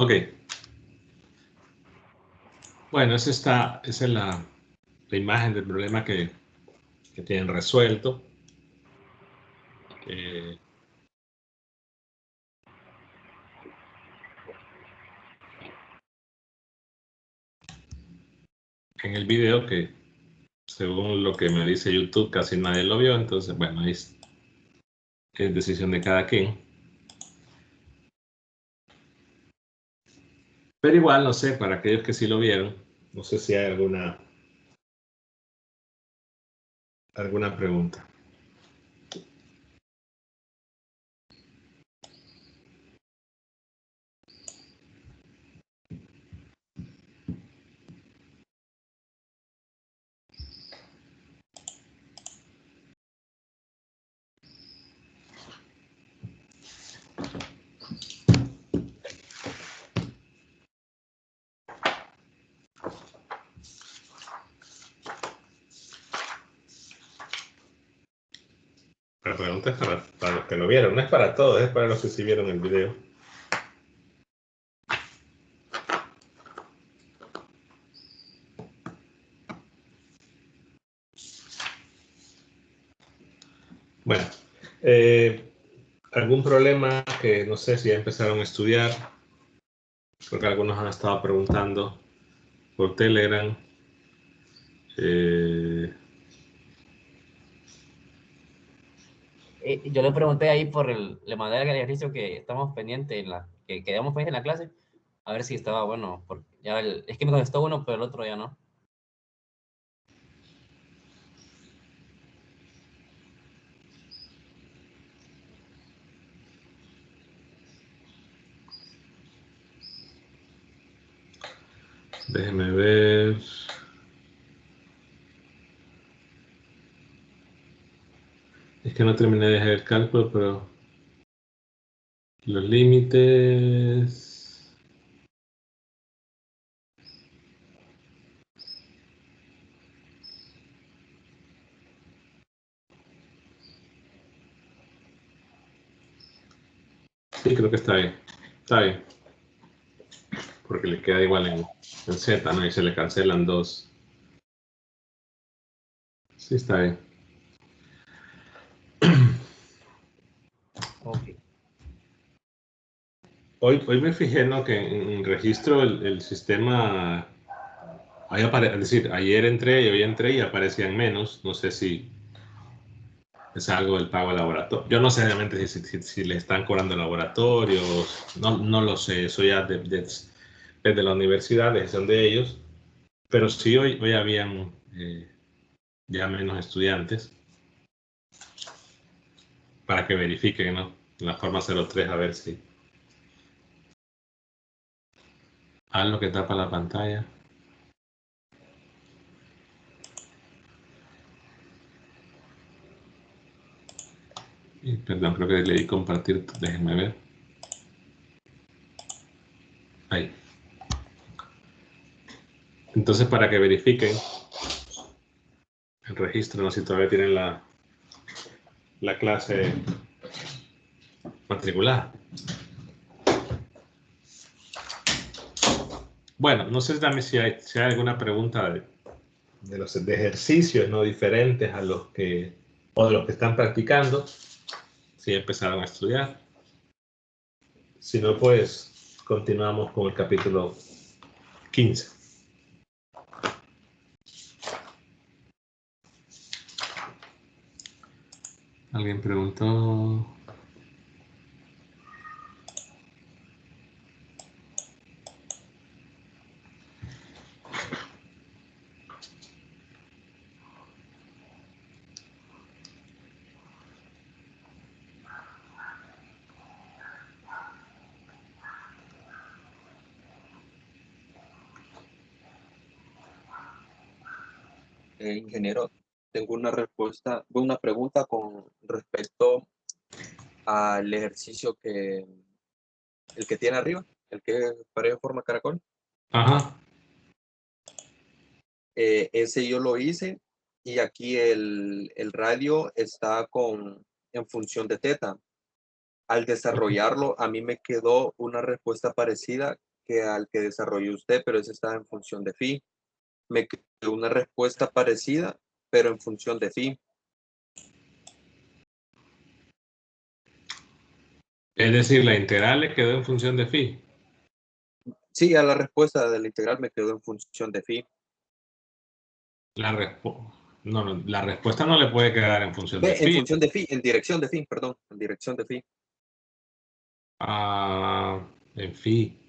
Ok. Bueno, esa es la imagen del problema que tienen resuelto. En el video que, según lo que me dice YouTube, casi nadie lo vio. Entonces, bueno, es decisión de cada quien. Pero igual, no sé, para aquellos que sí lo vieron, no sé si hay alguna pregunta. La pregunta es para los que lo vieron, no es para todos, es para los que sí vieron el video. Bueno, algún problema que no sé si ya empezaron a estudiar, porque algunos han estado preguntando por Telegram. Yo le pregunté ahí le mandé el ejercicio que estamos pendientes, que quedamos pendientes en la clase, a ver si estaba bueno, porque ya es que me contestó uno, pero el otro ya no. Déjeme ver. Es que no terminé de hacer el cálculo, pero los límites. Sí, creo que está bien. Está bien. Porque le queda igual en Z, ¿no? Y se le cancelan dos. Sí, está bien. Okay. Hoy me fijé, ¿no? Que en registro el sistema, es decir, ayer entré y hoy entré y aparecían menos. No sé si es algo del pago al laboratorio. Yo no sé realmente si le están cobrando laboratorios. No lo sé. Eso ya desde la universidad, decisión de ellos. Pero sí, hoy habían ya menos estudiantes. Para que verifiquen, ¿no? La forma 03, a ver si. Haz lo que tapa la pantalla. Y, perdón, creo que le di compartir. Déjenme ver. Ahí. Entonces, para que verifiquen el registro, no sé si todavía tienen la clase matriculada. Bueno, no sé también si hay alguna pregunta de ejercicios no diferentes a los que, o de los que están practicando, si empezaron a estudiar. Si no, pues continuamos con el capítulo 15. Alguien preguntó. Ingeniero, tengo una pregunta con respecto al ejercicio el que tiene arriba, el que es pared en forma caracol. Ajá. Ese yo lo hice y aquí el radio está en función de teta. Al desarrollarlo, a mí me quedó una respuesta parecida que al que desarrolló usted, pero ese está en función de phi. Me quedó una respuesta parecida, pero en función de phi. Es decir, la integral le quedó en función de phi. Sí, a la respuesta de la integral me quedó en función de phi. La respuesta no le puede quedar en función de En phi. función de phi, en dirección de phi, perdón, en dirección de phi. Ah, en phi.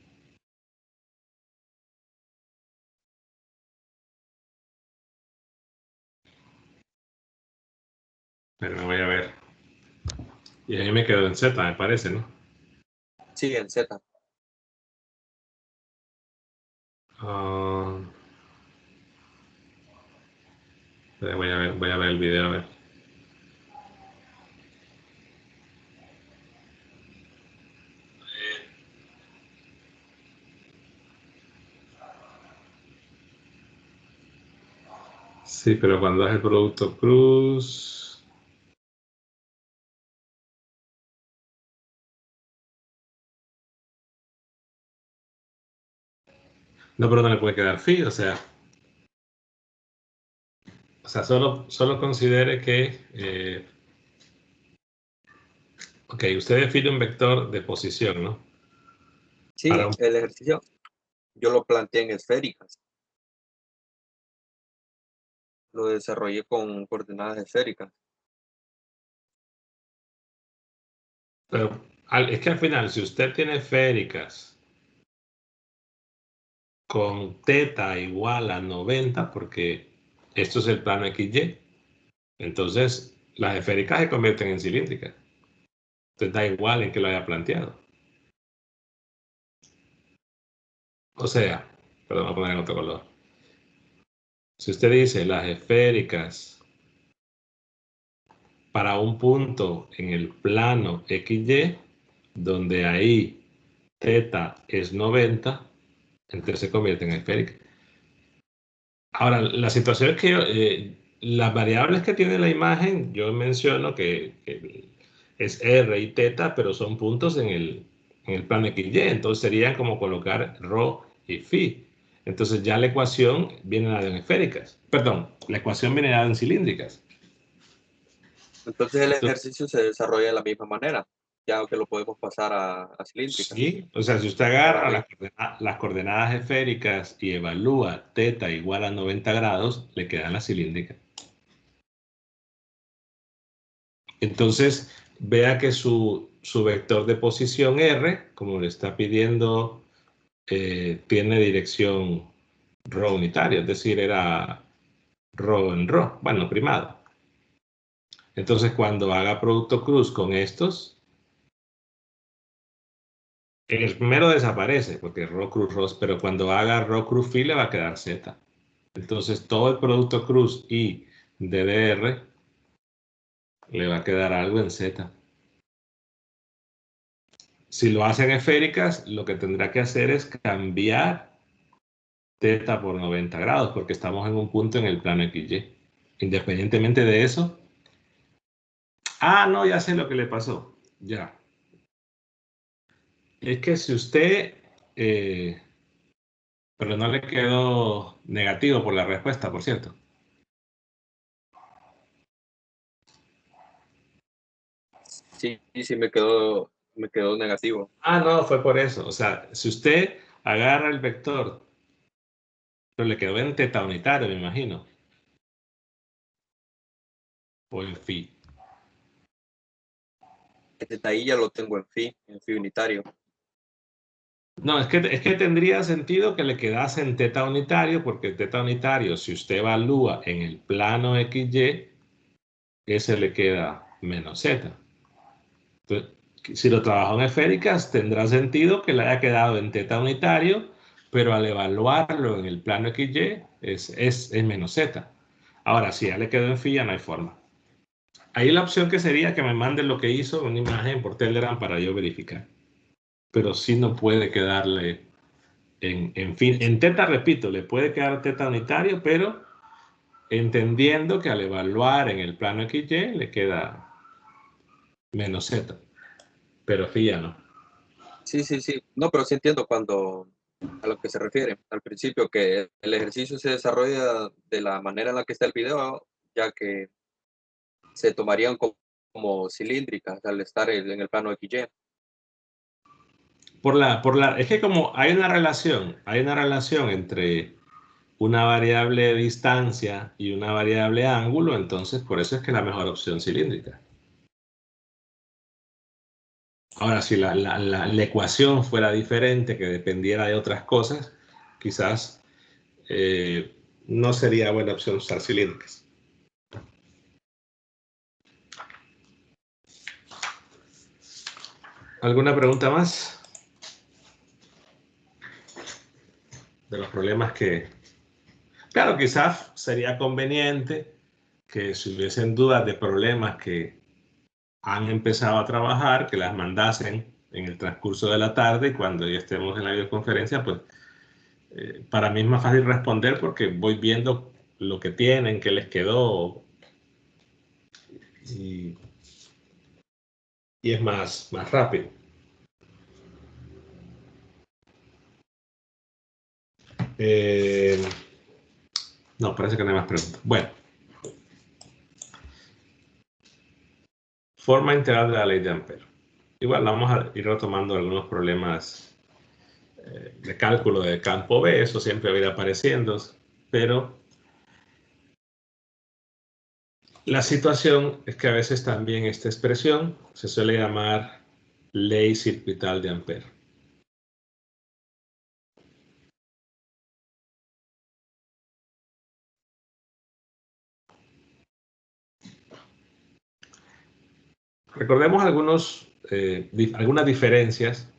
Pero me voy a ver. Y ahí me quedó en z, me parece, ¿no? Sí, en z. Ah, voy a ver el video, a ver. Sí, pero cuando das el producto cruz. No, pero no le puede quedar phi, o sea, solo considere que, ok, usted define un vector de posición, ¿no? Para Sí, un, el ejercicio yo lo planteé en esféricas. Lo desarrollé con coordenadas esféricas. pero es que al final, si usted tiene esféricas con teta igual a 90, porque esto es el plano XY, entonces las esféricas se convierten en cilíndricas. Entonces da igual en que lo haya planteado. O sea, perdón, voy a poner en otro color. Si usted dice las esféricas para un punto en el plano XY, donde ahí teta es 90, entonces se convierte en esférica. Ahora, la situación es que las variables que tiene la imagen, yo menciono que es R y teta, pero son puntos en el plano XY, entonces serían como colocar ρ y phi. Entonces ya la ecuación viene dada en esféricas. Perdón, la ecuación viene dada en cilíndricas. Entonces el Entonces, ejercicio se desarrolla de la misma manera, ya que lo podemos pasar a cilíndricas. sí, o sea, si usted Para agarra arriba. las coordenadas esféricas y evalúa teta igual a 90 grados, le quedan las cilíndricas. Entonces, vea que su vector de posición R, como le está pidiendo, tiene dirección ρ unitaria, es decir, era ρ en ρ, bueno, primado. Entonces, cuando haga producto cruz con estos, en el primero desaparece, porque ρ cruz ρ, pero cuando haga ρ cruz phi le va a quedar z. Entonces, todo el producto cruz y DDR le va a quedar algo en z. Si lo hacen esféricas, lo que tendrá que hacer es cambiar teta por 90 grados, porque estamos en un punto en el plano XY. Independientemente de eso. Ah, no, ya sé lo que le pasó. Ya. Es que si usted, pero no le quedó negativo por la respuesta, por cierto. Sí, sí me quedó negativo. Ah, no, fue por eso. O sea, si usted agarra el vector, pero le quedó en teta unitario, me imagino. O en phi. Desde ahí ya lo tengo en phi unitario. No, es que tendría sentido que le quedase en teta unitario, porque el teta unitario, si usted evalúa en el plano XY, ese le queda menos z. Entonces, si lo trabajo en esféricas, tendrá sentido que le haya quedado en teta unitario, pero al evaluarlo en el plano XY es menos z. Ahora, si ya le quedó en phi, ya no hay forma. Ahí la opción que sería que me mande lo que hizo, una imagen por Telegram para yo verificar. Pero sí no puede quedarle en fin. En teta, repito, le puede quedar teta unitario, pero entendiendo que al evaluar en el plano XY le queda menos z. Pero phi ya no. Sí, sí, sí. No, pero sí entiendo cuando a lo que se refiere al principio, que el ejercicio se desarrolla de la manera en la que está el video, ya que se tomarían como cilíndricas al estar en el plano XY. Es que como hay una relación entre una variable distancia y una variable ángulo, entonces por eso es que la mejor opción cilíndrica. Ahora, si la ecuación fuera diferente, que dependiera de otras cosas, quizás no sería buena opción usar cilíndricas. ¿Alguna pregunta más? De los problemas que... Claro, quizás sería conveniente que si hubiesen dudas de problemas que han empezado a trabajar, que las mandasen en el transcurso de la tarde y cuando ya estemos en la videoconferencia, pues para mí es más fácil responder porque voy viendo lo que tienen, qué les quedó y, y es más rápido. No, parece que no hay más preguntas. Bueno. Forma integral de la ley de Ampere. Igual vamos a ir retomando algunos problemas de cálculo de campo B, eso siempre va a ir apareciendo, pero la situación es que a veces también esta expresión se suele llamar ley circuital de Ampere. Recordemos algunas diferencias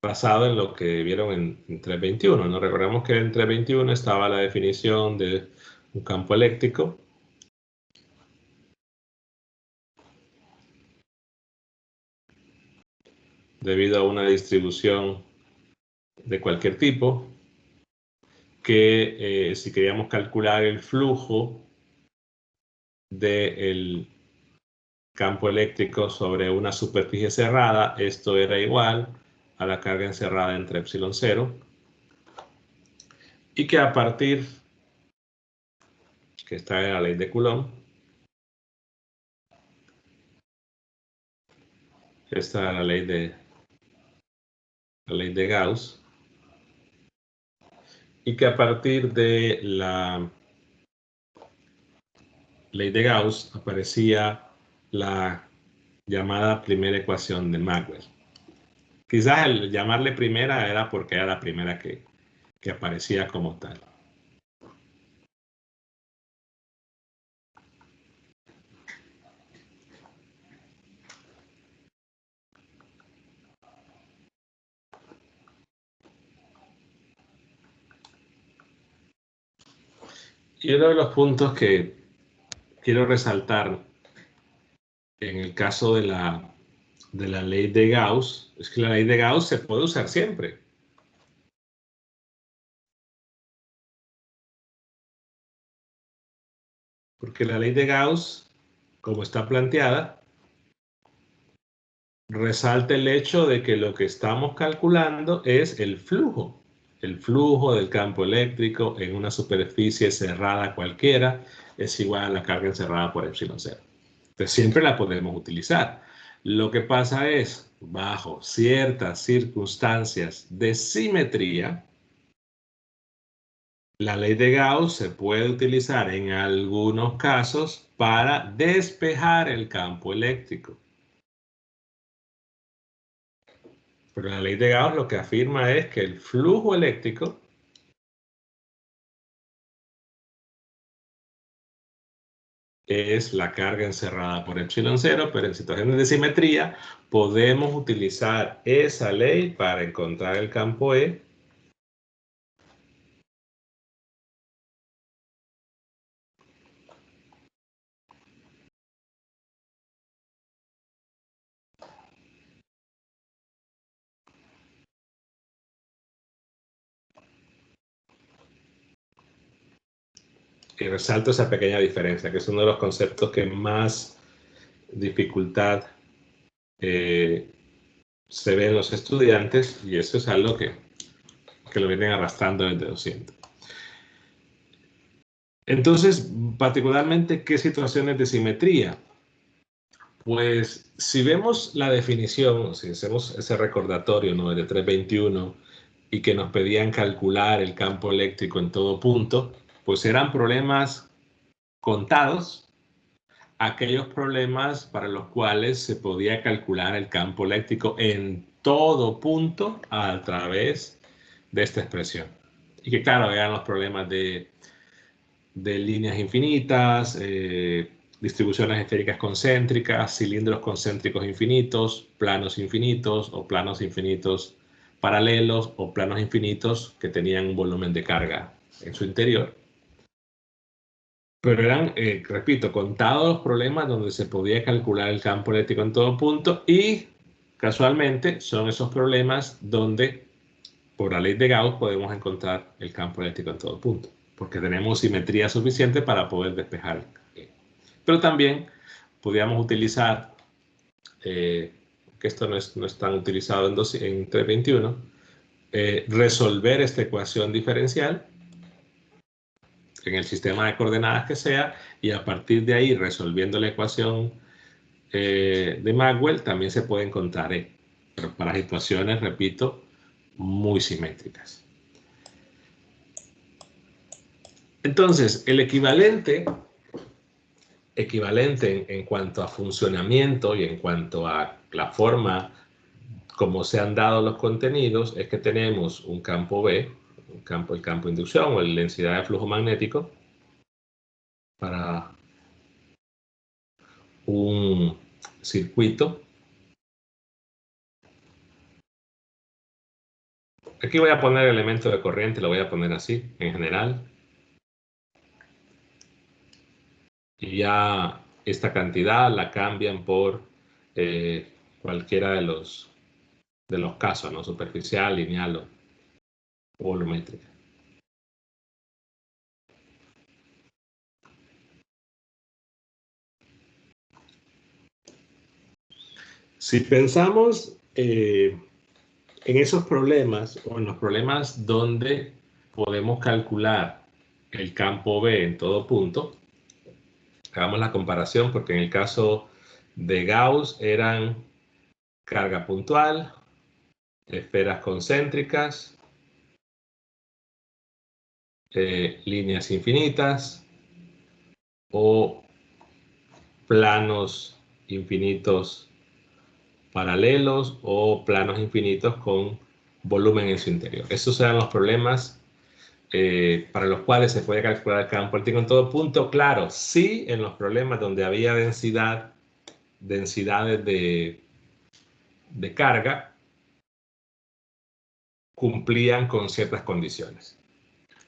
basado en lo que vieron en 321. ¿No? Recordemos que en 321 estaba la definición de un campo eléctrico debido a una distribución de cualquier tipo, que si queríamos calcular el flujo del campo eléctrico sobre una superficie cerrada, esto era igual a la carga encerrada entre epsilon 0, y que a partir, que está en la ley de Coulomb, esta es la ley de Gauss, y que a partir de la ley de Gauss aparecía la llamada primera ecuación de Maxwell. Quizás el llamarle primera era porque era la primera que aparecía como tal. Y uno de los puntos que quiero resaltar en el caso de la ley de Gauss es que la ley de Gauss se puede usar siempre. Porque la ley de Gauss, como está planteada, resalta el hecho de que lo que estamos calculando es el flujo del campo eléctrico en una superficie cerrada cualquiera es igual a la carga encerrada por epsilon 0. Entonces siempre la podemos utilizar. Lo que pasa es, bajo ciertas circunstancias de simetría, la ley de Gauss se puede utilizar en algunos casos para despejar el campo eléctrico. Pero la ley de Gauss lo que afirma es que el flujo eléctrico es la carga encerrada por epsilon 0, pero en situaciones de simetría podemos utilizar esa ley para encontrar el campo E y resalto esa pequeña diferencia, que es uno de los conceptos que más dificultad se ve en los estudiantes y eso es algo que lo vienen arrastrando desde 200. Entonces, particularmente, ¿qué situaciones de simetría? Pues si vemos la definición, si hacemos ese recordatorio, ¿no?, de 321 y que nos pedían calcular el campo eléctrico en todo punto, pues eran problemas contados, aquellos problemas para los cuales se podía calcular el campo eléctrico en todo punto a través de esta expresión. Y que claro, eran los problemas de líneas infinitas, distribuciones esféricas concéntricas, cilindros concéntricos infinitos, planos infinitos o planos infinitos paralelos o planos infinitos que tenían un volumen de carga en su interior. Pero eran, repito, contados los problemas donde se podía calcular el campo eléctrico en todo punto y casualmente son esos problemas donde por la ley de Gauss podemos encontrar el campo eléctrico en todo punto, porque tenemos simetría suficiente para poder despejar. Pero también podríamos utilizar, que esto no es tan utilizado en 321, resolver esta ecuación diferencial en el sistema de coordenadas que sea, y a partir de ahí, resolviendo la ecuación de Maxwell, también se puede encontrar pero para situaciones, repito, muy simétricas. Entonces, el equivalente en cuanto a funcionamiento y en cuanto a la forma como se han dado los contenidos, es que tenemos un campo B, el campo de inducción o la densidad de flujo magnético para un circuito. Aquí voy a poner el elemento de corriente, lo voy a poner así, en general. Y ya esta cantidad la cambian por cualquiera de los casos, ¿no? Superficial, lineal o volumétrica. Si pensamos en esos problemas o en los problemas donde podemos calcular el campo B en todo punto, hagamos la comparación porque en el caso de Gauss eran carga puntual, esferas concéntricas, líneas infinitas o planos infinitos paralelos o planos infinitos con volumen en su interior. Esos eran los problemas para los cuales se puede calcular el campo eléctrico en todo punto. Claro, sí en los problemas donde había densidades de carga cumplían con ciertas condiciones.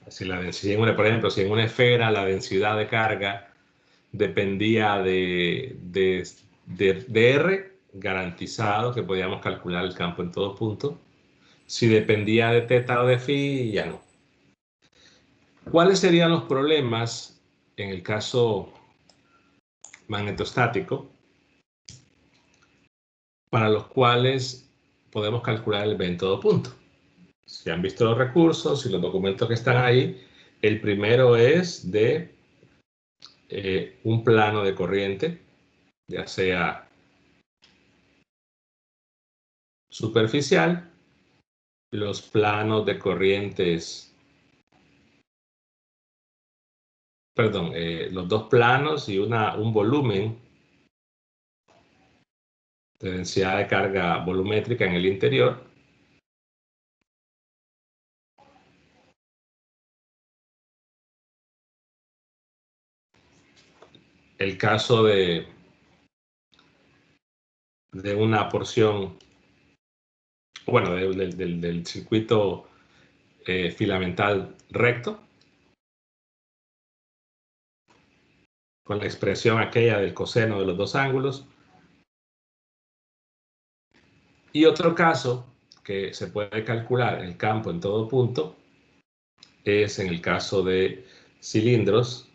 Si la densidad, por ejemplo, si en una esfera la densidad de carga dependía de R, garantizado que podíamos calcular el campo en todo punto. Si dependía de teta o de phi, ya no. ¿Cuáles serían los problemas en el caso magnetostático para los cuales podemos calcular el B en todo punto? Si han visto los recursos y los documentos que están ahí, el primero es de un plano de corriente, ya sea superficial, los planos de corrientes, perdón, los dos planos y un volumen de densidad de carga volumétrica en el interior. El caso de una porción, bueno, del circuito filamental recto, con la expresión aquella del coseno de los dos ángulos. Y otro caso que se puede calcular el campo en todo punto es en el caso de cilindros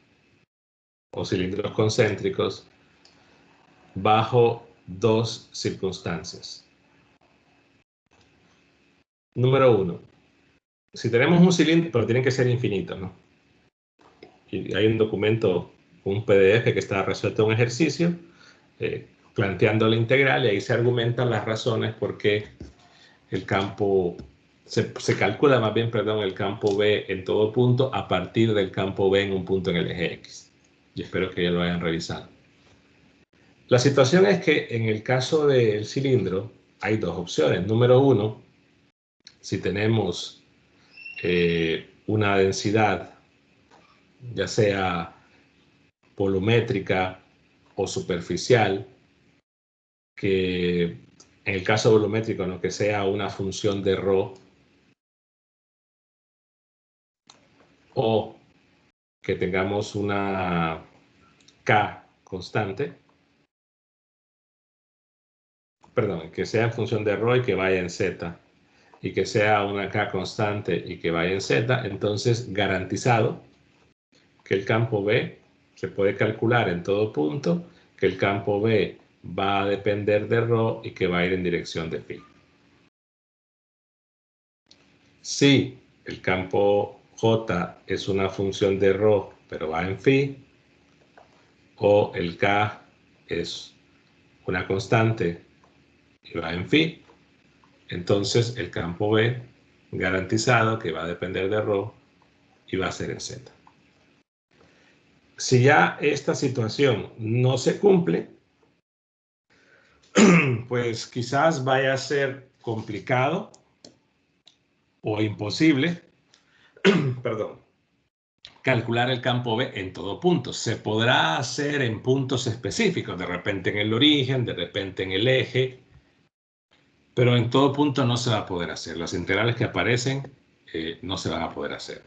o cilindros concéntricos bajo dos circunstancias. Número 1. Si tenemos un cilindro, pero tienen que ser infinitos, ¿no? Y hay un documento, un PDF que está resuelto un ejercicio, planteando la integral, y ahí se argumentan las razones por qué el campo, se calcula más bien, perdón, el campo B en todo punto a partir del campo B en un punto en el eje X. Y espero que ya lo hayan revisado. La situación es que en el caso del cilindro hay dos opciones. Número 1, si tenemos una densidad, ya sea volumétrica o superficial, que en el caso volumétrico, ¿no?, que sea una función de ρ, o que tengamos una K constante, perdón, que sea en función de ρ y que vaya en Z, y que sea una K constante y que vaya en Z, entonces garantizado que el campo B se puede calcular en todo punto, que el campo B va a depender de ρ y que va a ir en dirección de phi. Si el campo J es una función de ρ, pero va en phi, o el K es una constante y va en phi, entonces el campo B garantizado que va a depender de ρ y va a ser en Z. Si ya esta situación no se cumple, pues quizás vaya a ser complicado o imposible, perdón, calcular el campo B en todo punto. Se podrá hacer en puntos específicos, de repente en el origen, de repente en el eje, pero en todo punto no se va a poder hacer. Las integrales que aparecen no se van a poder hacer.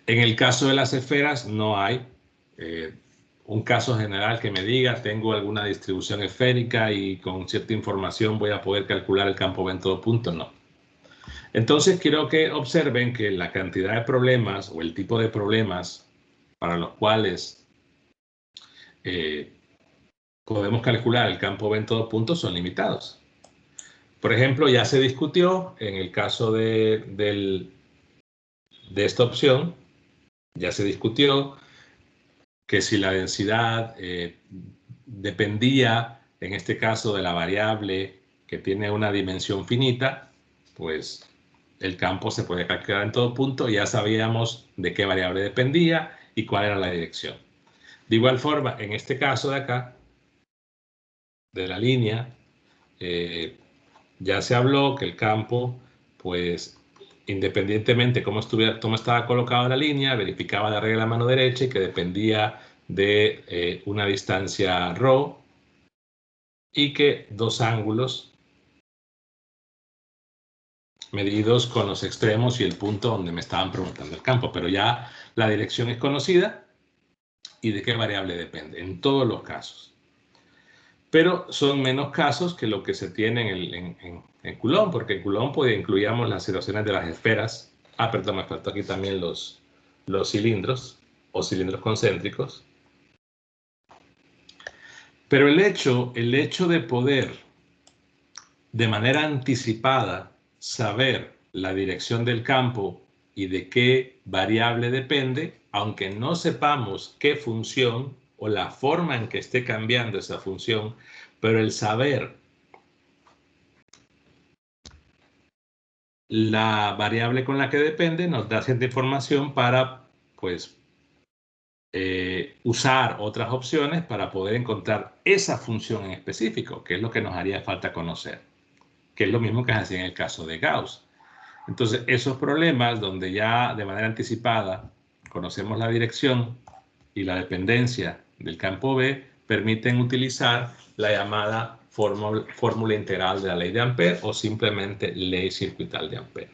En el caso de las esferas no hay un caso general que me diga tengo alguna distribución esférica y con cierta información voy a poder calcular el campo B en todo punto, no. Entonces quiero que observen que la cantidad de problemas o el tipo de problemas para los cuales podemos calcular el campo B en todo punto son limitados. Por ejemplo, ya se discutió en el caso de esta opción, ya se discutió que si la densidad dependía, en este caso, de la variable que tiene una dimensión finita, pues el campo se puede calcular en todo punto. Ya sabíamos de qué variable dependía y cuál era la dirección. De igual forma, en este caso de acá, de la línea, ya se habló que el campo, pues, independientemente cómo estaba colocada la línea, verificaba la regla de la mano derecha y que dependía de una distancia ρ y que dos ángulos medidos con los extremos y el punto donde me estaban preguntando el campo. Pero ya la dirección es conocida y de qué variable depende, en todos los casos. Pero son menos casos que lo que se tiene en Coulomb, porque en Coulomb pues, incluíamos las situaciones de las esferas. Ah, perdón, me faltó aquí también los cilindros o cilindros concéntricos. Pero el hecho de poder de manera anticipada saber la dirección del campo y de qué variable depende, aunque no sepamos qué función o la forma en que esté cambiando esa función, pero el saber la variable con la que depende nos da cierta información para, pues, usar otras opciones para poder encontrar esa función en específico, que es lo que nos haría falta conocer, que es lo mismo que es así en el caso de Gauss. Entonces, esos problemas donde ya de manera anticipada conocemos la dirección y la dependencia del campo B, permiten utilizar la llamada fórmula integral de la ley de Ampère o simplemente ley circuital de Ampère.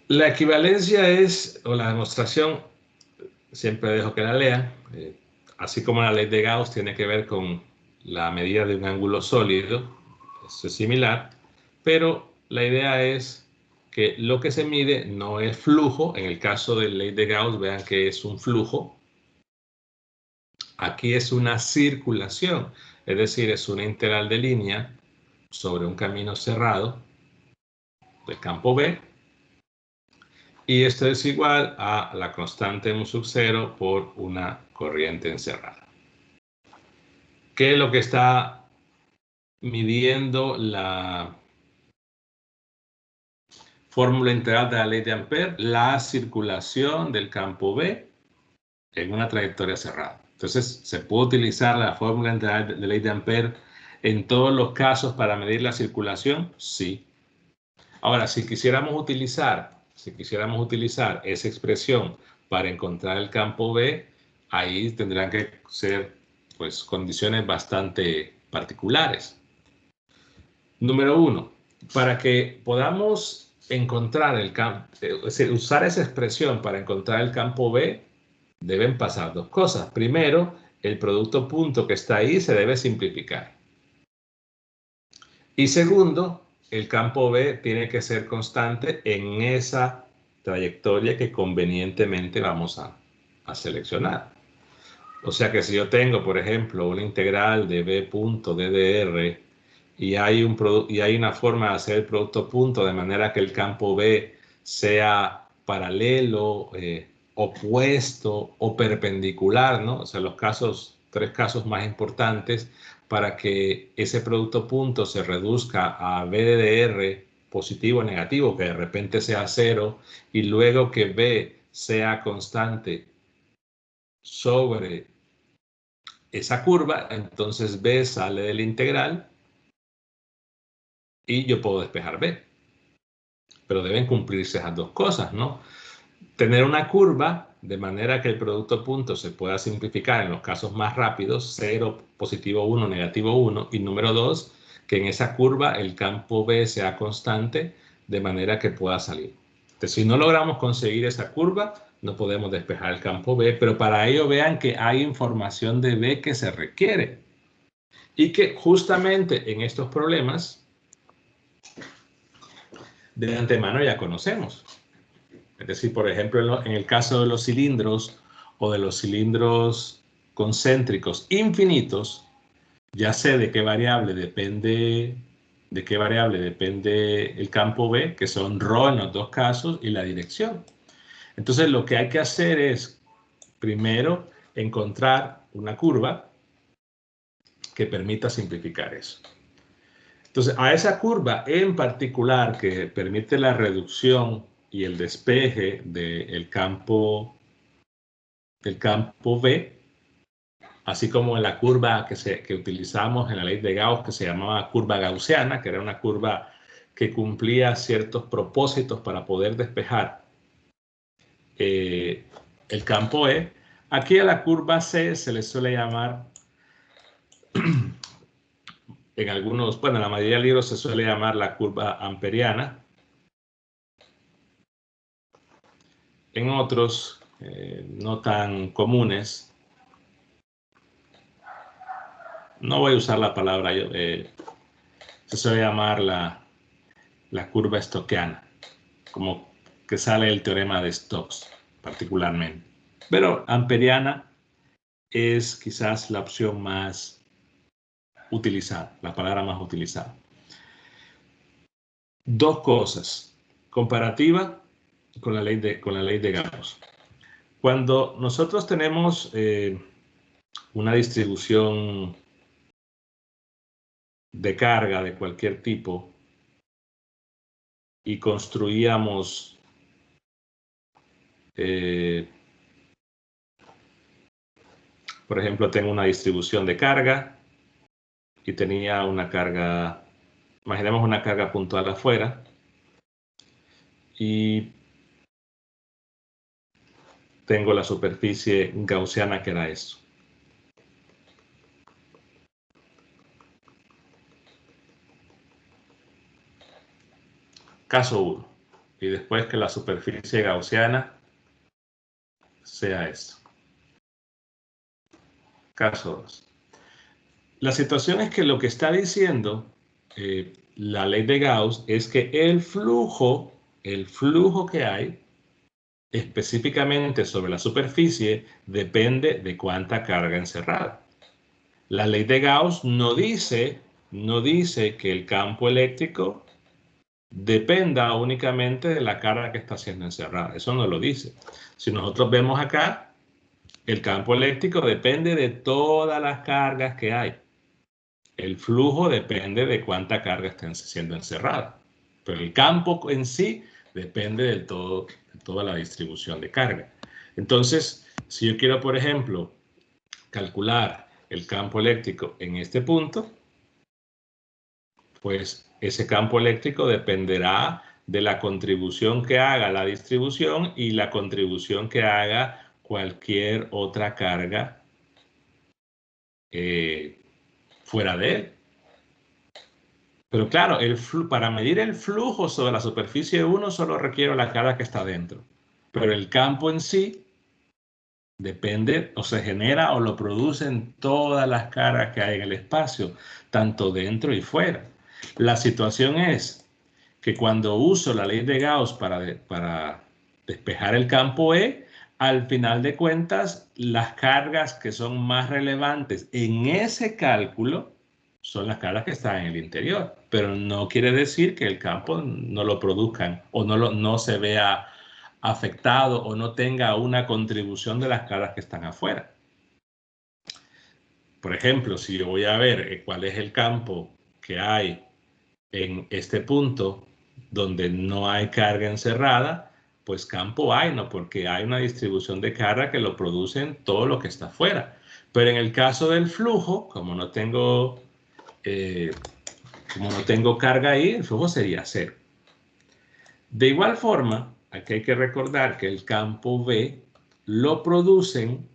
La equivalencia es, o la demostración, siempre dejo que la lean, así como la ley de Gauss tiene que ver con la medida de un ángulo sólido, eso es similar, pero la idea es que lo que se mide no es flujo. En el caso de la ley de Gauss, vean que es un flujo, Aquí es una circulación, es decir, es una integral de línea sobre un camino cerrado del campo B, y esto es igual a la constante mu sub 0 por una corriente encerrada. ¿Qué es lo que está midiendo la fórmula integral de la ley de Ampère? La circulación del campo B en una trayectoria cerrada. Entonces, ¿se puede utilizar la fórmula integral de la ley de Ampère en todos los casos para medir la circulación? Sí. Ahora, si quisiéramos utilizar esa expresión para encontrar el campo B, ahí tendrán que ser pues condiciones bastante particulares. Número 1, para que podamos encontrar el campo, es decir, usar esa expresión para encontrar el campo B, deben pasar dos cosas. Primero, el producto punto que está ahí se debe simplificar. Y segundo, el campo B tiene que ser constante en esa trayectoria que convenientemente vamos a seleccionar. O sea que si yo tengo, por ejemplo, una integral de B punto DDR y hay una forma de hacer el producto punto de manera que el campo B sea paralelo, opuesto o perpendicular, ¿no? O sea, tres casos más importantes para que ese producto punto se reduzca a B de DR positivo o negativo, que de repente sea 0, y luego que B sea constante sobre esa curva, entonces B sale del integral y yo puedo despejar B. Pero deben cumplirse esas dos cosas, ¿no? Tener una curva de manera que el producto punto se pueda simplificar en los casos más rápidos, 0, positivo 1, negativo 1, y número 2, que en esa curva el campo B sea constante de manera que pueda salir. Entonces, si no logramos conseguir esa curva, no podemos despejar el campo B, pero para ello vean que hay información de B que se requiere y que justamente en estos problemas de antemano ya conocemos. Es decir, por ejemplo, en el caso de los cilindros o de los cilindros concéntricos infinitos, ya sé de qué variable depende el campo B, que son ρ en los dos casos, y la dirección. Entonces, lo que hay que hacer es, primero, encontrar una curva que permita simplificar eso. Entonces, a esa curva en particular que permite la reducción y el despeje del campo B, así como en la curva que utilizamos en la ley de Gauss, que se llamaba curva gaussiana, que era una curva que cumplía ciertos propósitos para poder despejar el campo E. Aquí a la curva C se le suele llamar, en algunos, bueno, en la mayoría de libros se suele llamar la curva amperiana. En otros, no tan comunes, no voy a usar la palabra, se suele llamar la curva stockiana, como que sale el teorema de Stokes particularmente. Pero amperiana es quizás la opción más utilizada, la palabra más utilizada. Dos cosas, comparativa con la ley de Gauss. Cuando nosotros tenemos una distribución de carga de cualquier tipo y construíamos por ejemplo, tengo una distribución de carga y tenía una carga, imaginemos una carga puntual afuera, y tengo la superficie gaussiana que era esto. Caso 1. Y después que la superficie gaussiana sea esto. Caso 2. La situación es que lo que está diciendo la ley de Gauss es que el flujo que hay específicamente sobre la superficie depende de cuánta carga encerrada. La ley de Gauss no dice que el campo eléctrico dependa únicamente de la carga que está siendo encerrada. Eso no lo dice. Si nosotros vemos acá, el campo eléctrico depende de todas las cargas que hay. El flujo depende de cuánta carga está siendo encerrada. Pero el campo en sí depende de toda la distribución de carga. Entonces, si yo quiero, por ejemplo, calcular el campo eléctrico en este punto, pues ese campo eléctrico dependerá de la contribución que haga la distribución y la contribución que haga cualquier otra carga fuera de él. Pero claro, para medir el flujo sobre la superficie 1 solo requiero la carga que está dentro. Pero el campo en sí depende o se genera o lo producen todas las cargas que hay en el espacio, tanto dentro y fuera. La situación es que cuando uso la ley de Gauss para despejar el campo E, al final de cuentas, las cargas que son más relevantes en ese cálculo son las cargas que están en el interior, pero no quiere decir que el campo no lo produzcan o no se vea afectado o no tenga una contribución de las cargas que están afuera. Por ejemplo, si yo voy a ver cuál es el campo que hay en este punto donde no hay carga encerrada, pues campo hay, ¿no? Porque hay una distribución de carga que lo producen todo lo que está afuera. Pero en el caso del flujo, como no tengo carga ahí, el flujo sería cero. De igual forma, aquí hay que recordar que el campo B lo producen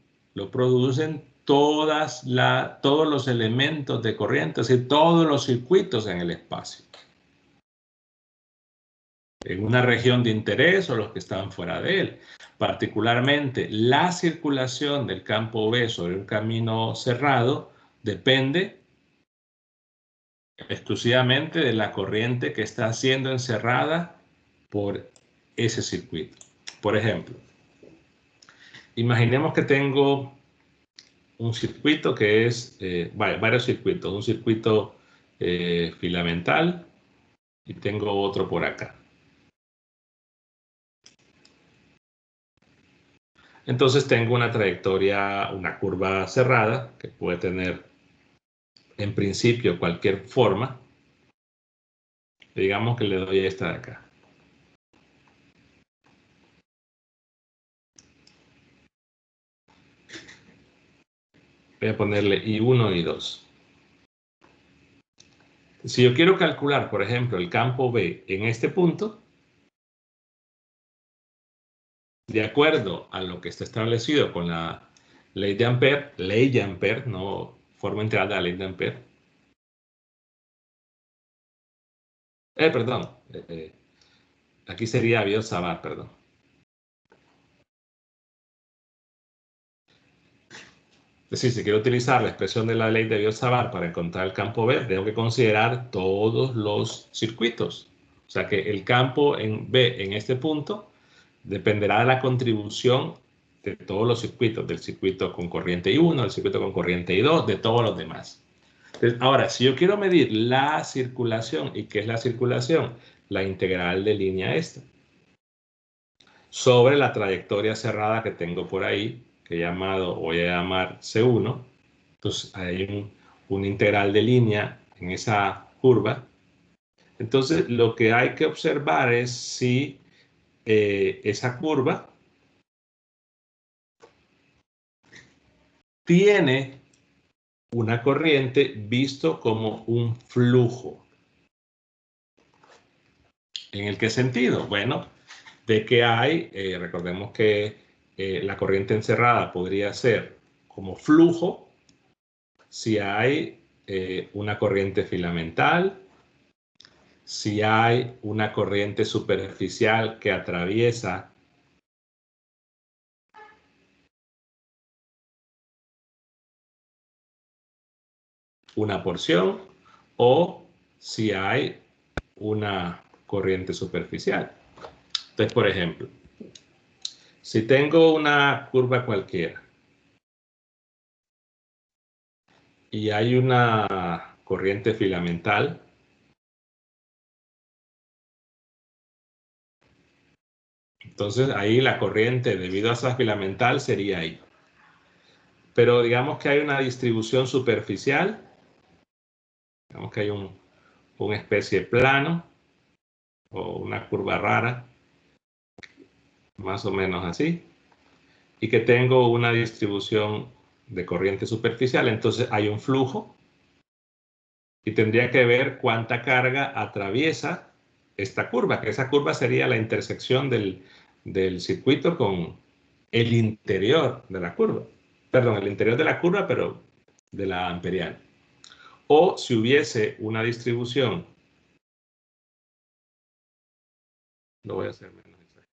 todos los elementos de corriente, es decir, todos los circuitos en el espacio. En una región de interés o los que están fuera de él. Particularmente, la circulación del campo B sobre un camino cerrado depende exclusivamente de la corriente que está siendo encerrada por ese circuito. Por ejemplo, imaginemos que tengo un circuito que es, varios circuitos, un circuito filamental y tengo otro por acá. Entonces tengo una trayectoria, una curva cerrada que puede tener en principio cualquier forma. Digamos que le doy a esta de acá. Voy a ponerle I1 y I2. Si yo quiero calcular, por ejemplo, el campo B en este punto, de acuerdo a lo que está establecido con la ley de Ampère, no forma integral de la ley de Ampère. Perdón. Aquí sería Biot-Savart, perdón. Es decir, si quiero utilizar la expresión de la ley de Biot-Savart para encontrar el campo B, tengo que considerar todos los circuitos. O sea que el campo en B en este punto dependerá de la contribución de todos los circuitos, del circuito con corriente I1, del circuito con corriente I2, de todos los demás. Entonces, ahora, si yo quiero medir la circulación, ¿y qué es la circulación? La integral de línea esta, sobre la trayectoria cerrada que tengo por ahí, que voy a llamar C1. Entonces, hay una integral de línea en esa curva. Entonces, lo que hay que observar es si esa curva tiene una corriente visto como un flujo. ¿En el qué sentido? Bueno, de que hay, recordemos que la corriente encerrada podría ser como flujo si hay una corriente filamental, si hay una corriente superficial que atraviesa una porción o si hay una corriente superficial. Entonces, por ejemplo, Si tengo una curva cualquiera y hay una corriente filamental, entonces ahí la corriente debido a esa filamental sería ahí. Pero digamos que hay una distribución superficial, digamos que hay una especie plano o una curva rara, más o menos así, y que tengo una distribución de corriente superficial, entonces hay un flujo y tendría que ver cuánta carga atraviesa esta curva, que esa curva sería la intersección del circuito con el interior de la curva. Perdón, el interior de la curva, pero de la amperiana. O si hubiese una distribución, lo voy a hacer menos exacto.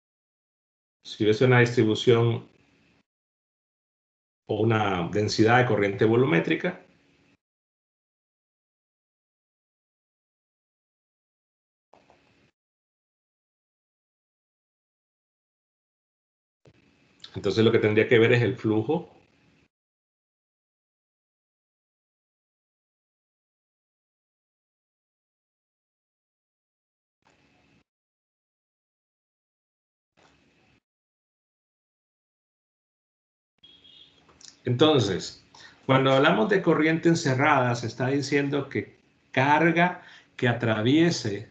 Si hubiese una distribución o una densidad de corriente volumétrica, entonces lo que tendría que ver es el flujo Entonces, cuando hablamos de corriente encerrada, se está diciendo que carga que atraviese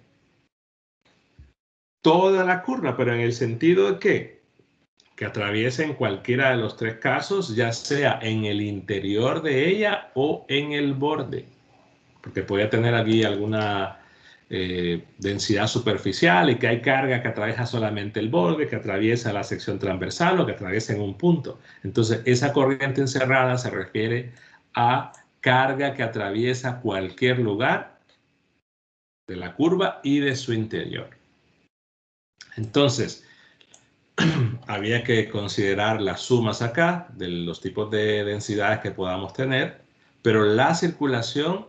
toda la curva, pero en el sentido de que atraviese en cualquiera de los tres casos, ya sea en el interior de ella o en el borde, porque podría tener aquí alguna densidad superficial y que hay carga que atraviesa solamente el borde, que atraviesa la sección transversal o que atraviesa en un punto. Entonces, esa corriente encerrada se refiere a carga que atraviesa cualquier lugar de la curva y de su interior. Entonces, había que considerar las sumas acá de los tipos de densidades que podamos tener, pero la circulación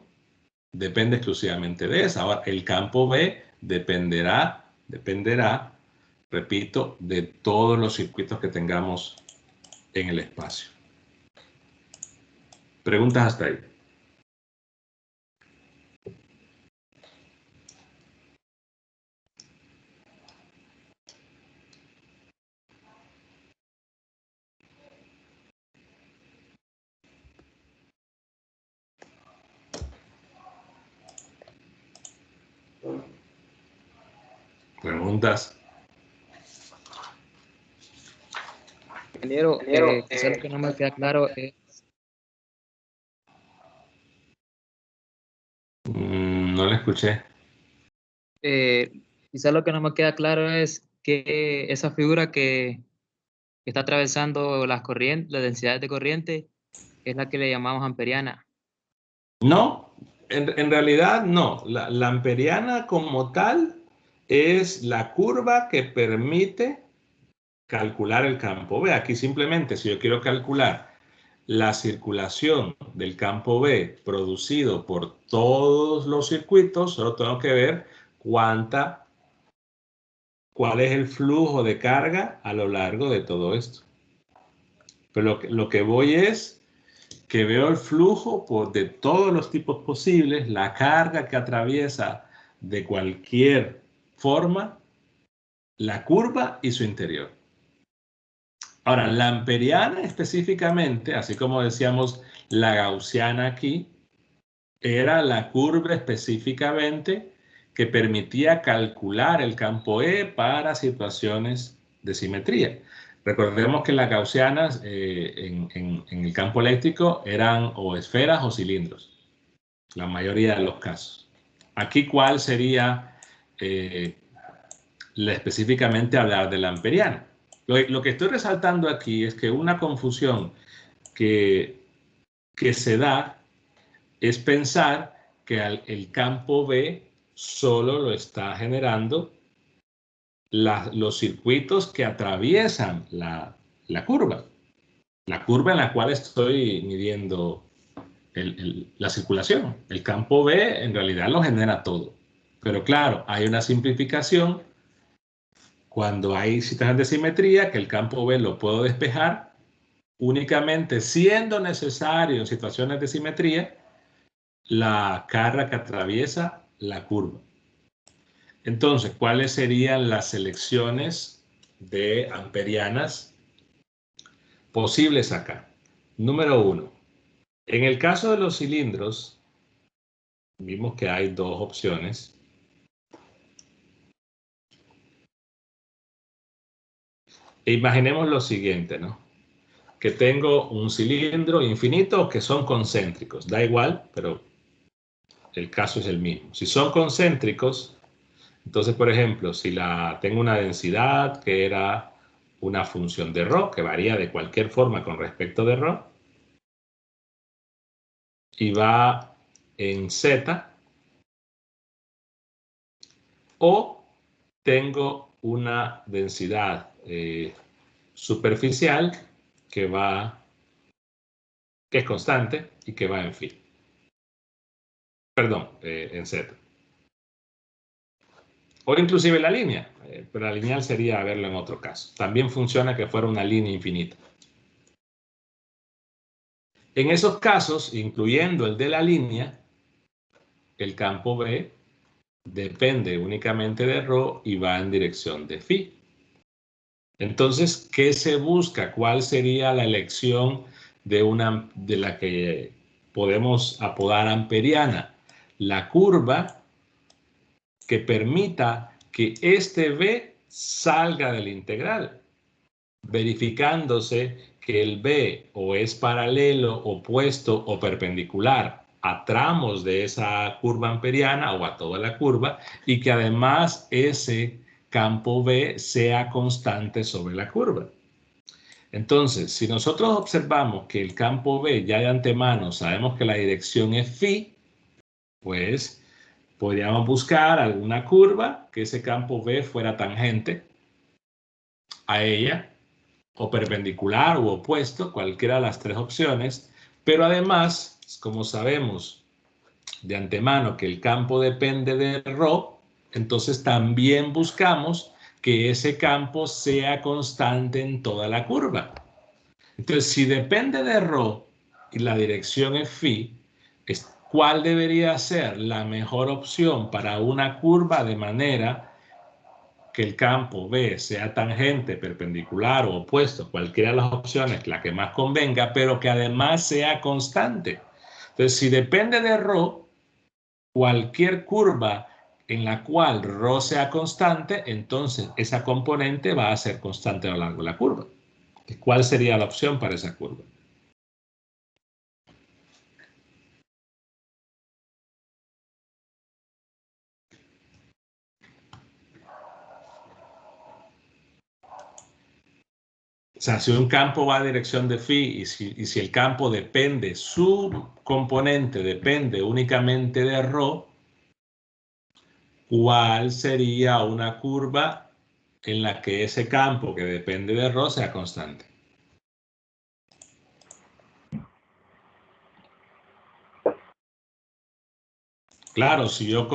depende exclusivamente de esa. Ahora, el campo B dependerá, repito, de todos los circuitos que tengamos en el espacio. ¿Preguntas hasta ahí? ¿Preguntas? Ingeniero, quizás lo que no me queda claro es... No le escuché. Quizás lo que no me queda claro es que esa figura que está atravesando las corrientes, las densidades de corriente, es la que le llamamos amperiana. No, en realidad no. La amperiana como tal es la curva que permite calcular el campo B. Aquí simplemente, si yo quiero calcular la circulación del campo B producido por todos los circuitos, solo tengo que ver cuál es el flujo de carga a lo largo de todo esto. Pero lo que voy es que veo el flujo de todos los tipos posibles, la carga que atraviesa de cualquier forma la curva y su interior. Ahora, la amperiana específicamente, así como decíamos la gaussiana aquí, era la curva específicamente que permitía calcular el campo E para situaciones de simetría. Recordemos que las gaussianas en el campo eléctrico eran o esferas o cilindros, la mayoría de los casos. Aquí, ¿cuál sería específicamente hablar de la amperiana? Lo que estoy resaltando aquí es que una confusión que se da es pensar que el campo B solo lo está generando los circuitos que atraviesan la curva. La curva en la cual estoy midiendo la circulación. El campo B en realidad lo genera todo. Pero claro, hay una simplificación cuando hay situaciones de simetría, que el campo B lo puedo despejar únicamente siendo necesario en situaciones de simetría la carga que atraviesa la curva. Entonces, ¿cuáles serían las selecciones de amperianas posibles acá? Número 1. En el caso de los cilindros, vimos que hay dos opciones. E imaginemos lo siguiente, ¿no? Que tengo un cilindro infinito que son concéntricos. Da igual, pero el caso es el mismo. Si son concéntricos, entonces, por ejemplo, si tengo una densidad que era una función de ρ, que varía de cualquier forma con respecto de ρ, y va en Z, o tengo una densidad superficial que es constante y que va en phi. Perdón, en Z. O inclusive la línea, pero la lineal sería verlo en otro caso. También funciona que fuera una línea infinita. En esos casos, incluyendo el de la línea, el campo B depende únicamente de ρ y va en dirección de phi. Entonces, ¿qué se busca? ¿Cuál sería la elección de la que podemos apodar amperiana? La curva que permita que este B salga del integral, verificándose que el B o es paralelo, opuesto o perpendicular a tramos de esa curva amperiana o a toda la curva, y que además ese campo B sea constante sobre la curva. Entonces, si nosotros observamos que el campo B ya de antemano sabemos que la dirección es phi, pues podríamos buscar alguna curva que ese campo B fuera tangente a ella, o perpendicular u opuesto, cualquiera de las tres opciones, pero además, como sabemos de antemano que el campo depende de ρ, entonces también buscamos que ese campo sea constante en toda la curva. Entonces, si depende de ρ y la dirección es phi, ¿cuál debería ser la mejor opción para una curva de manera que el campo B sea tangente, perpendicular o opuesto, cualquiera de las opciones, la que más convenga, pero que además sea constante? Entonces, si depende de ρ, cualquier curva en la cual ρ sea constante, entonces esa componente va a ser constante a lo largo de la curva. ¿Cuál sería la opción para esa curva? O sea, si un campo va a dirección de phi y si el campo depende, su componente depende únicamente de ρ, ¿cuál sería una curva en la que ese campo que depende de ρ sea constante? Claro, si yo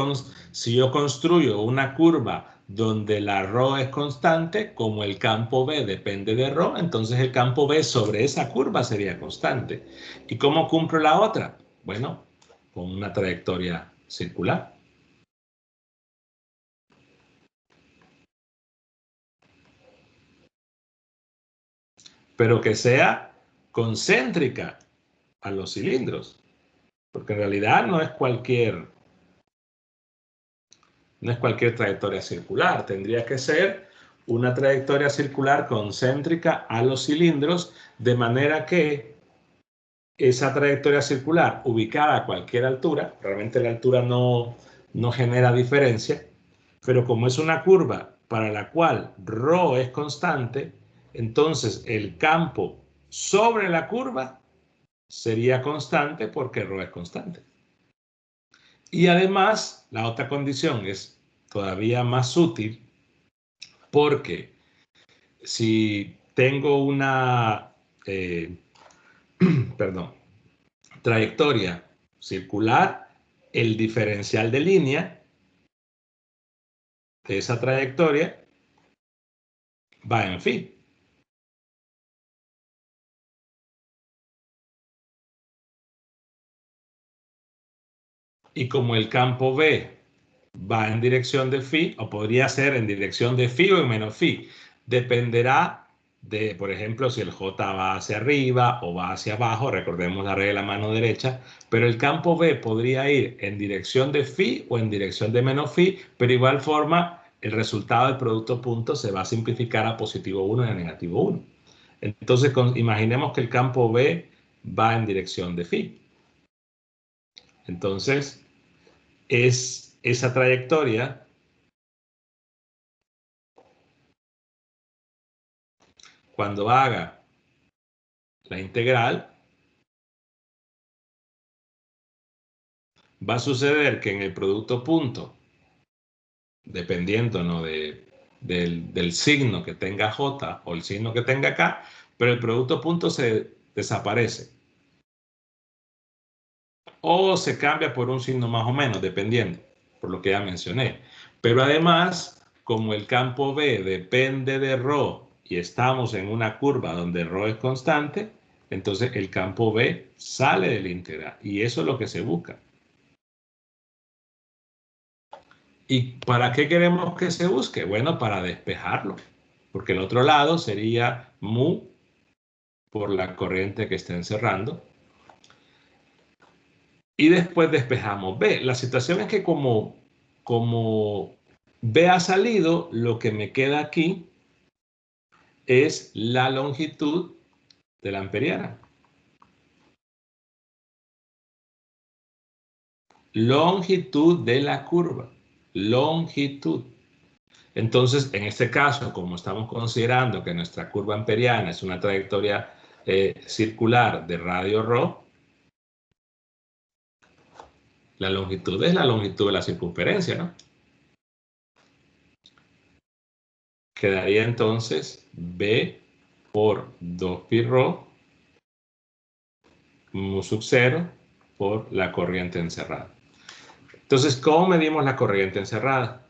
construyo una curva donde la ρ es constante, como el campo B depende de ρ, entonces el campo B sobre esa curva sería constante. ¿Y cómo cumplo la otra? Bueno, con una trayectoria circular. Pero que sea concéntrica a los cilindros, porque en realidad no es cualquier trayectoria circular, tendría que ser una trayectoria circular concéntrica a los cilindros, de manera que esa trayectoria circular ubicada a cualquier altura, realmente la altura no genera diferencia, pero como es una curva para la cual ρ es constante, entonces el campo sobre la curva sería constante porque ρ es constante. Y además, la otra condición es todavía más útil, porque si tengo una trayectoria circular, el diferencial de línea de esa trayectoria va en phi. Y como el campo B va en dirección de phi, o podría ser en dirección de phi o en menos phi, dependerá de, por ejemplo, si el J va hacia arriba o va hacia abajo, recordemos la regla de la mano derecha, pero el campo B podría ir en dirección de phi o en dirección de menos phi, pero de igual forma el resultado del producto punto se va a simplificar a positivo 1 y a negativo 1. Entonces, imaginemos que el campo B va en dirección de phi. Entonces, es esa trayectoria cuando haga la integral, va a suceder que en el producto punto, dependiendo, ¿no?, del signo que tenga J o el signo que tenga K, pero el producto punto se desaparece. O se cambia por un signo más o menos, dependiendo, por lo que ya mencioné. Pero además, como el campo B depende de ρ y estamos en una curva donde ρ es constante, entonces el campo B sale del integral. Y eso es lo que se busca. ¿Y para qué queremos que se busque? Bueno, para despejarlo. Porque el otro lado sería mu por la corriente que está encerrando. Y después despejamos B. La situación es que como B ha salido, lo que me queda aquí es la longitud de la amperiana. Longitud de la curva. Longitud. Entonces, en este caso, como estamos considerando que nuestra curva amperiana es una trayectoria circular de radio ρ, la longitud es la longitud de la circunferencia, ¿no? Quedaría entonces B por 2pi ρ mu sub 0 por la corriente encerrada. Entonces, ¿cómo medimos la corriente encerrada?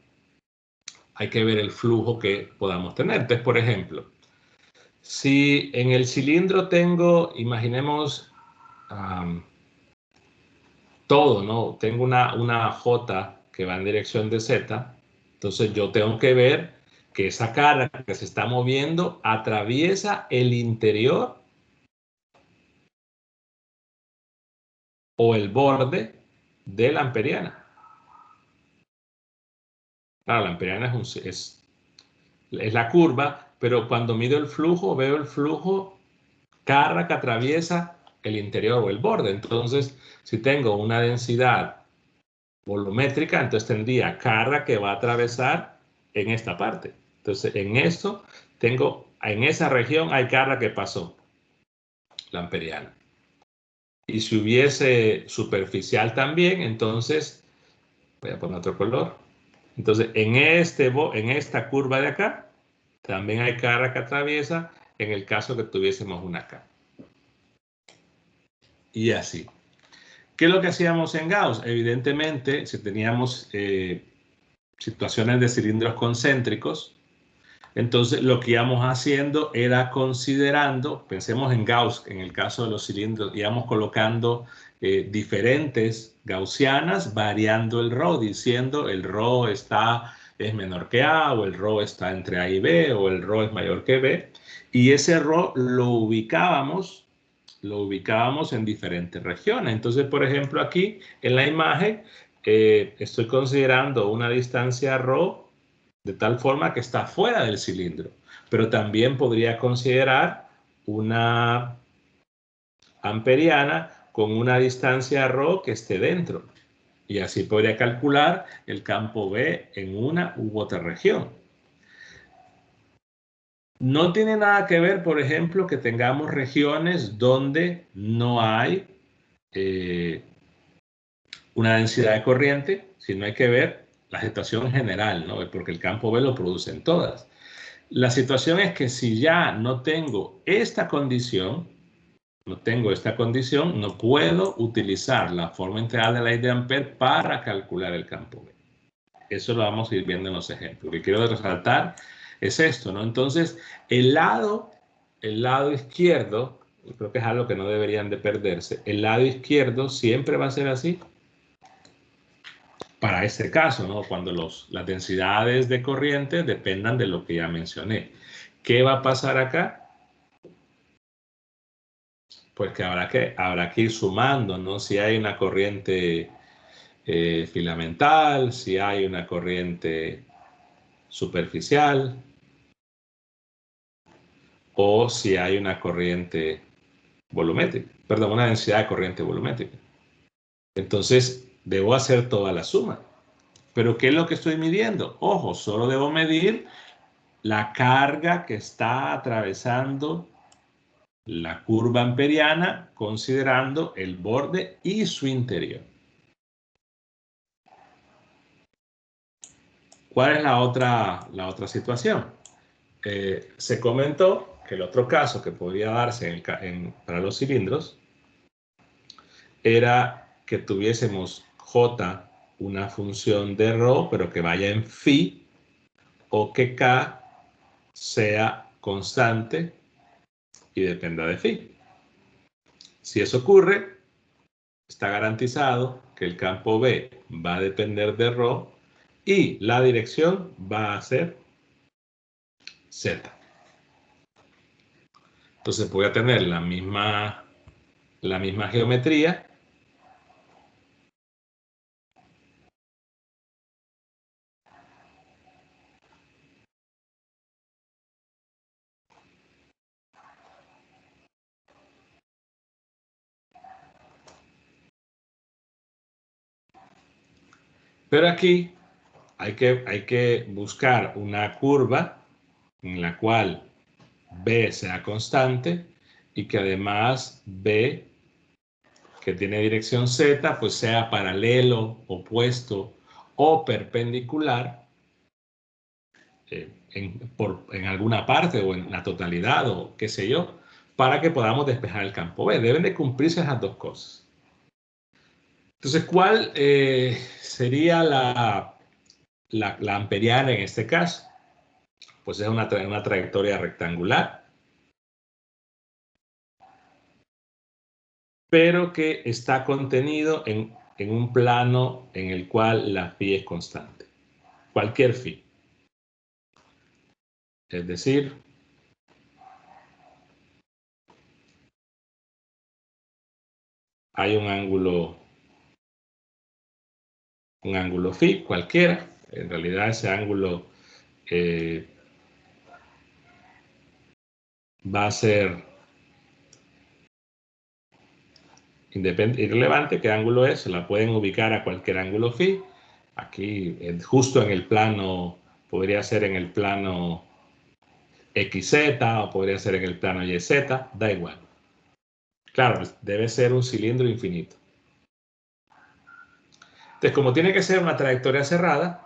Hay que ver el flujo que podamos tener. Entonces, por ejemplo, si en el cilindro tengo, imaginemos todo, ¿no? Tengo una J que va en dirección de Z, entonces yo tengo que ver que esa carga que se está moviendo atraviesa el interior o el borde de la amperiana. Claro, la amperiana es la curva, pero cuando mido el flujo, veo el flujo carga que atraviesa el interior o el borde. Entonces, si tengo una densidad volumétrica, entonces tendría carga que va a atravesar en esta parte. Entonces, en esto tengo, en esa región hay carga que pasó, la amperiana. Y si hubiese superficial también, entonces, voy a poner otro color. Entonces, en esta curva de acá, también hay carga que atraviesa en el caso que tuviésemos una K. Y así. ¿Qué es lo que hacíamos en Gauss? Evidentemente, si teníamos situaciones de cilindros concéntricos, entonces lo que íbamos haciendo era considerando, pensemos en Gauss, en el caso de los cilindros, íbamos colocando diferentes gaussianas variando el ρ, diciendo el ρ es menor que A, o el ρ está entre A y B, o el ρ es mayor que B, y ese ρ lo ubicábamos en diferentes regiones. Entonces, por ejemplo, aquí en la imagen estoy considerando una distancia ρ de tal forma que está fuera del cilindro, pero también podría considerar una amperiana con una distancia ρ que esté dentro. Y así podría calcular el campo B en una u otra región. No tiene nada que ver, por ejemplo, que tengamos regiones donde no hay una densidad de corriente, sino hay que ver la situación general, ¿no? Porque el campo B lo producen todas. La situación es que si ya no tengo esta condición, no puedo utilizar la forma integral de la ley de Ampère para calcular el campo B. Eso lo vamos a ir viendo en los ejemplos. Lo que quiero resaltar es esto, ¿no? Entonces, el lado izquierdo, y creo que es algo que no deberían de perderse, el lado izquierdo siempre va a ser así para este caso, ¿no? Cuando las densidades de corriente dependan de lo que ya mencioné. ¿Qué va a pasar acá? Pues que habrá que ir sumando, ¿no? Si hay una corriente filamental, si hay una corriente superficial, o si hay una corriente volumétrica, perdón, una densidad de corriente volumétrica. Entonces, debo hacer toda la suma. ¿Pero qué es lo que estoy midiendo? Ojo, solo debo medir la carga que está atravesando la curva amperiana considerando el borde y su interior. ¿Cuál es la otra situación? Se comentó que el otro caso que podría darse para los cilindros era que tuviésemos J una función de ρ, pero que vaya en phi, o que K sea constante y dependa de phi. Si eso ocurre, está garantizado que el campo B va a depender de ρ y la dirección va a ser Z. Entonces voy a tener la misma geometría, pero aquí hay que buscar una curva en la cual B sea constante y que además B, que tiene dirección Z, pues sea paralelo, opuesto o perpendicular en alguna parte o en la totalidad o qué sé yo, para que podamos despejar el campo B. Deben de cumplirse esas dos cosas. Entonces, ¿cuál sería la amperiana en este caso? Pues es una trayectoria rectangular, pero que está contenido en un plano en el cual la phi es constante. Cualquier phi. Es decir, hay un ángulo phi cualquiera. En realidad ese ángulo va a ser irrelevante qué ángulo es, se la pueden ubicar a cualquier ángulo phi. Aquí, justo en el plano, podría ser en el plano XZ o podría ser en el plano YZ, da igual. Claro, debe ser un cilindro infinito. Entonces, como tiene que ser una trayectoria cerrada,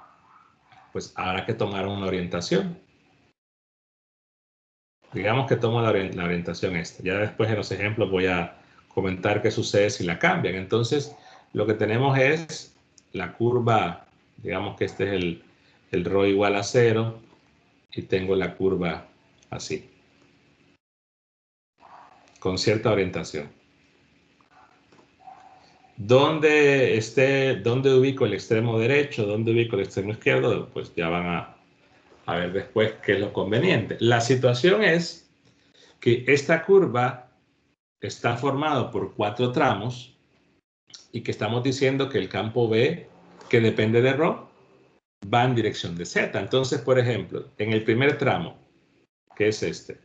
pues habrá que tomar una orientación. Digamos que tomo la orientación esta. Ya después en los ejemplos voy a comentar qué sucede si la cambian. Entonces, lo que tenemos es la curva, digamos que este es el ρ igual a 0 y tengo la curva así, con cierta orientación. ¿Dónde ubico el extremo derecho? ¿Dónde ubico el extremo izquierdo? Pues ya van a ver después qué es lo conveniente. La situación es que esta curva está formada por 4 tramos y que estamos diciendo que el campo B, que depende de ρ, va en dirección de Z. Entonces, por ejemplo, en el primer tramo, que es este,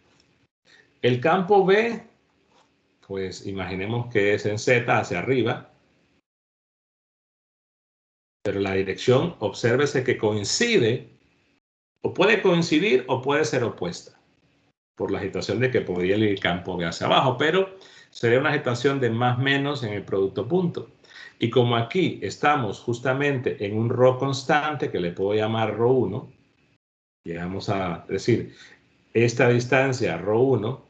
el campo B, pues imaginemos que es en Z hacia arriba, pero la dirección, obsérvese que coincide, o puede coincidir o puede ser opuesta, por la situación de que podría ir el campo B hacia abajo, pero sería una situación de más menos en el producto punto. Y como aquí estamos justamente en un ρ constante, que le puedo llamar ρ1, y vamos a decir, esta distancia ρ1,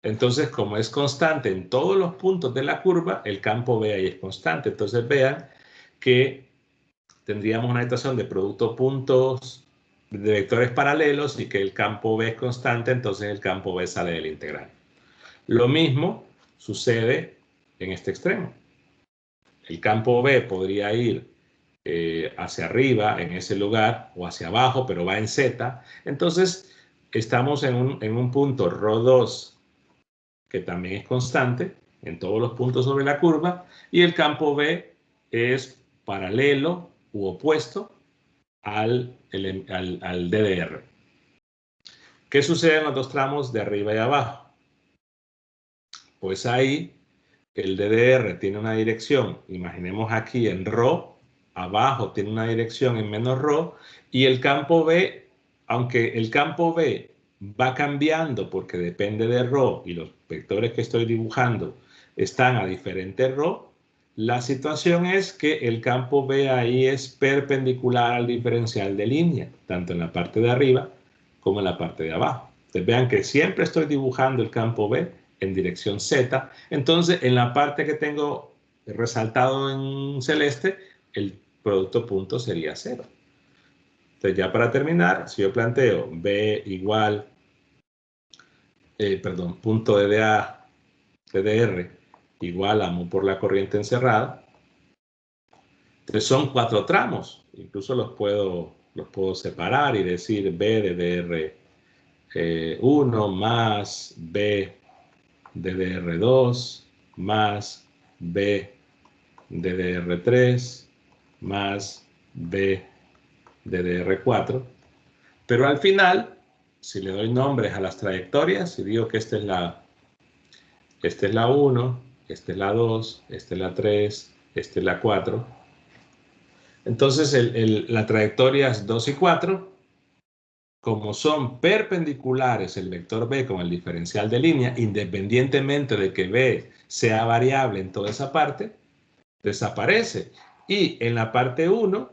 entonces como es constante en todos los puntos de la curva, el campo B ahí es constante. Entonces vean que tendríamos una situación de producto puntos de vectores paralelos y que el campo B es constante, entonces el campo B sale del integral. Lo mismo sucede en este extremo. El campo B podría ir hacia arriba en ese lugar o hacia abajo, pero va en Z. Entonces estamos en un punto ρ2 que también es constante en todos los puntos sobre la curva, y el campo B es paralelo u opuesto al DDR. ¿Qué sucede en los dos tramos de arriba y abajo? Pues ahí el DDR tiene una dirección, imaginemos aquí en ρ, abajo tiene una dirección en menos ρ, y el campo B, aunque el campo B va cambiando porque depende de ρ y los vectores que estoy dibujando están a diferente ρ, la situación es que el campo B ahí es perpendicular al diferencial de línea, tanto en la parte de arriba como en la parte de abajo. Entonces vean que siempre estoy dibujando el campo B en dirección Z. Entonces en la parte que tengo resaltado en celeste, el producto punto sería 0. Entonces ya para terminar, si yo planteo B igual, punto DDR igual a mu por la corriente encerrada, entonces son 4 tramos, incluso los puedo separar y decir B DDR 1 más B DDR2 más B DDR3 más B DDR4, pero al final, si le doy nombres a las trayectorias y digo que esta es la 1, esta es la 2, esta es la 3, esta es la 4, entonces la trayectoria es 2 y 4, como son perpendiculares el vector B con el diferencial de línea, independientemente de que B sea variable en toda esa parte, desaparece. Y en la parte 1,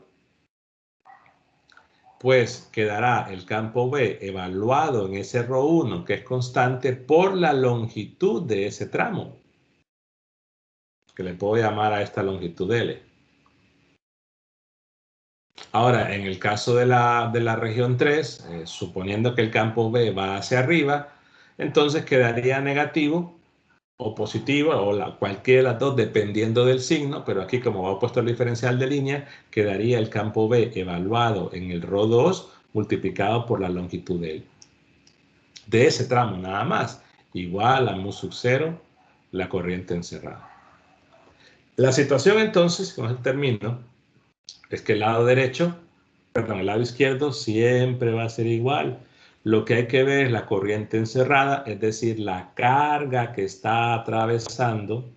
pues quedará el campo B evaluado en ese ρ1, que es constante, por la longitud de ese tramo, que le puedo llamar a esta longitud L. Ahora, en el caso de la región 3, suponiendo que el campo B va hacia arriba, entonces quedaría negativo o positivo, o cualquiera de las dos, dependiendo del signo, pero aquí como va opuesto al diferencial de línea, quedaría el campo B evaluado en el ρ2 multiplicado por la longitud de ese tramo nada más, igual a mu sub 0, la corriente encerrada. La situación entonces, con el término, es que el lado el lado izquierdo siempre va a ser igual. Lo que hay que ver es la corriente encerrada, es decir, la carga que está atravesando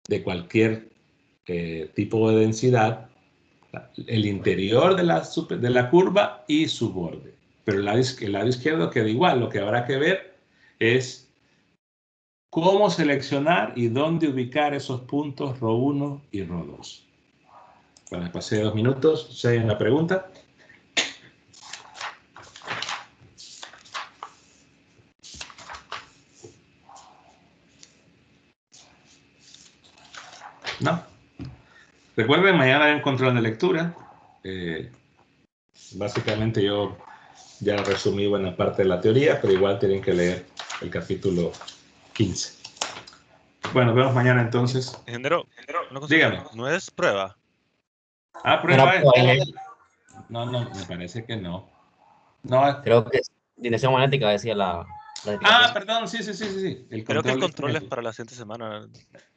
de cualquier tipo de densidad, el interior de la curva y su borde. Pero el lado izquierdo queda igual. Lo que habrá que ver es cómo seleccionar y dónde ubicar esos puntos ρ1 y ρ2. Bueno, pasé 2 minutos. ¿Se hay una pregunta? No. Recuerden, mañana hay un control de lectura. Básicamente yo ya resumí buena parte de la teoría, pero igual tienen que leer el capítulo 15. Bueno, vemos mañana entonces. Ingeniero, dígame. ¿No es prueba? Ah, prueba. No, me parece que no. No, creo que es dirección magnética, decía la perdón, sí. Creo que el control es para la siguiente semana.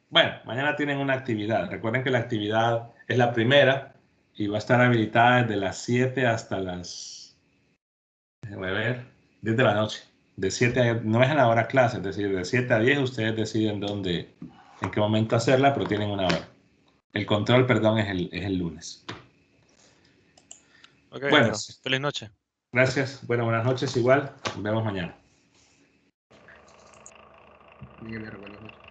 Bueno, mañana tienen una actividad. Recuerden que la actividad es la primera y va a estar habilitada desde las 7 hasta las 10 de la noche. De 7 no es en la hora clase, es decir, de 7 a 10 ustedes deciden en qué momento hacerla, pero tienen una hora. El control, perdón, es el lunes. Okay, bueno, feliz noche. Gracias. Bueno, buenas noches igual. Nos vemos mañana. Buenas noches.